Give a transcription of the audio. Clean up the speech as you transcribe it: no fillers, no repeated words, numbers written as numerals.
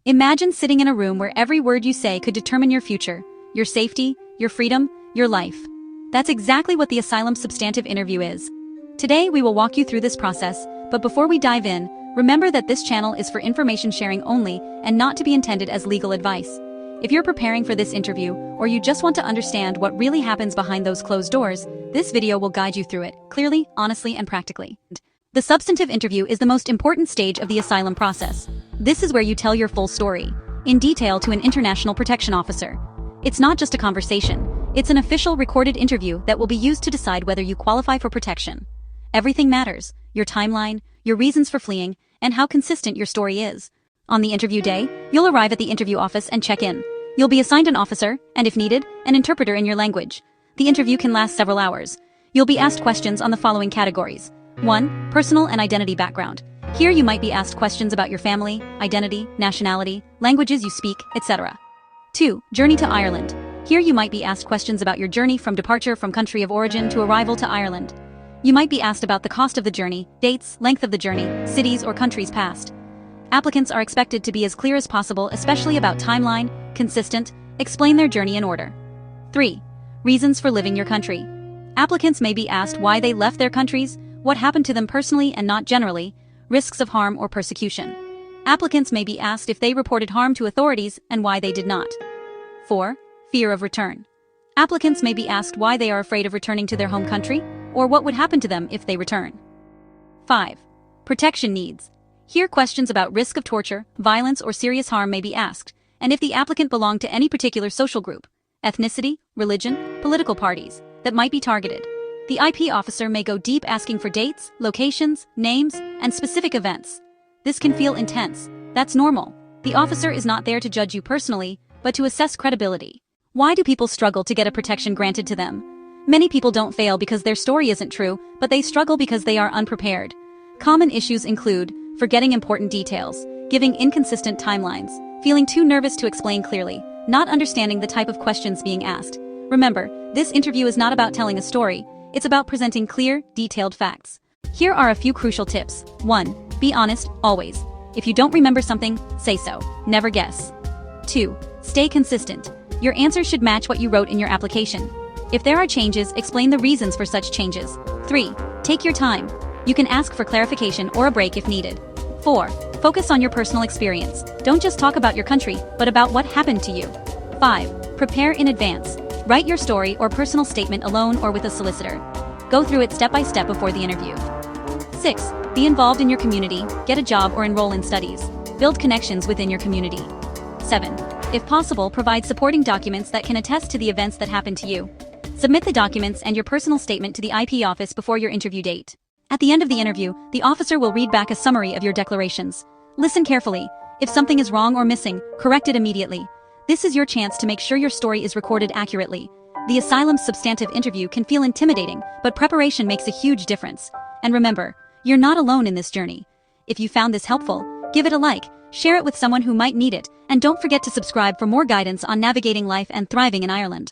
Imagine sitting in a room where every word you say could determine your future, your safety, your freedom, your life. That's exactly what the Asylum substantive interview is. Today we will walk you through this process, but before we dive in, remember that this channel is for information sharing only and not to be intended as legal advice. If you're preparing for this interview, or you just want to understand what really happens behind those closed doors, this video will guide you through it, clearly, honestly, and practically. The substantive interview is the most important stage of the asylum process. This is where you tell your full story, in detail to an international protection officer. It's not just a conversation, it's an official recorded interview that will be used to decide whether you qualify for protection. Everything matters: your timeline, your reasons for fleeing, and how consistent your story is. On the interview day, you'll arrive at the interview office and check in. You'll be assigned an officer, and if needed, an interpreter in your language. The interview can last several hours. You'll be asked questions on the following categories. 1. Personal and identity background. Here you might be asked questions about your family, identity, nationality, languages you speak, etc. 2. Journey to Ireland. Here you might be asked questions about your journey from departure from country of origin to arrival to Ireland. You might be asked about the cost of the journey, dates, length of the journey, cities or countries passed. Applicants are expected to be as clear as possible, especially about timeline, consistent, explain their journey in order. 3. Reasons for leaving your country. Applicants may be asked why they left their countries, what happened to them personally and not generally, risks of harm or persecution. Applicants may be asked if they reported harm to authorities and why they did not. 4. Fear of return. Applicants may be asked why they are afraid of returning to their home country, or what would happen to them if they return. 5. Protection needs. Here questions about risk of torture, violence, or serious harm may be asked, and if the applicant belonged to any particular social group, ethnicity, religion, political parties, that might be targeted. The IP officer may go deep asking for dates, locations, names, and specific events. This can feel intense. That's normal. The officer is not there to judge you personally, but to assess credibility. Why do people struggle to get a protection granted to them? Many people don't fail because their story isn't true, but they struggle because they are unprepared. Common issues include forgetting important details, giving inconsistent timelines, feeling too nervous to explain clearly, not understanding the type of questions being asked. Remember, this interview is not about telling a story, it's about presenting clear, detailed facts. Here are a few crucial tips. 1. Be honest, always. If you don't remember something, say so. Never guess. 2. Stay consistent. Your answers should match what you wrote in your application. If there are changes, explain the reasons for such changes. 3. Take your time. You can ask for clarification or a break if needed. 4. Focus on your personal experience. Don't just talk about your country, but about what happened to you. 5. Prepare in advance. Write your story or personal statement alone or with a solicitor. Go through it step by step before the interview. 6. Be involved in your community, get a job or enroll in studies. Build connections within your community. 7. If possible, provide supporting documents that can attest to the events that happened to you. Submit the documents and your personal statement to the IP office before your interview date. At the end of the interview, the officer will read back a summary of your declarations. Listen carefully. If something is wrong or missing, correct it immediately. This is your chance to make sure your story is recorded accurately. The asylum substantive interview can feel intimidating, but preparation makes a huge difference. And remember, you're not alone in this journey. If you found this helpful, give it a like, share it with someone who might need it, and don't forget to subscribe for more guidance on navigating life and thriving in Ireland.